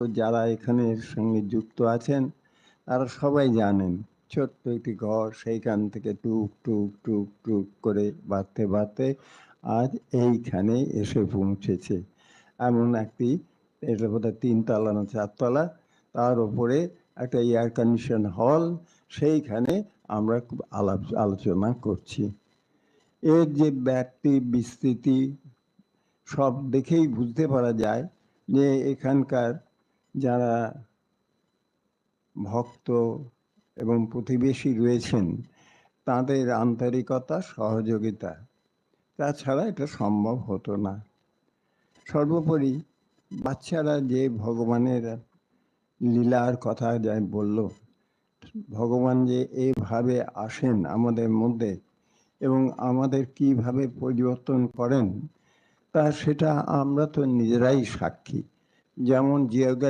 যারা এখানের সঙ্গে যুক্ত আছেন তারা সবাই জানেন ছোট্ট একটি ঘর সেইখান থেকে টুক টুক টুক টুক করে বাড়তে বাড়তে আজ এইখানে এসে পৌঁছেছে। এমন একটি, এটা বোধহয় ৩ তলা না ৪ তলা, তার উপরে একটা এয়ার কন্ডিশন হল, সেইখানে আমরা খুব আলোচনা করছি। এর যে ব্যাপ্তি বিস্তৃতি সব দেখেই বুঝতে পারা যায় যে এখানকার যারা ভক্ত এবং প্রতিবেশী রয়েছেন তাদের আন্তরিকতা, সহযোগিতা, তাছাড়া এটা সম্ভব হতো না। সর্বোপরি বাচ্চারা যে ভগবানের লীলার কথা যা বলল, ভগবান যে এভাবে আসেন আমাদের মধ্যে এবং আমাদের কিভাবে পরিবর্তন করেন, তা সেটা আমরা তো নিজেরাই সাক্ষী। যেমন জিওগ্রাফি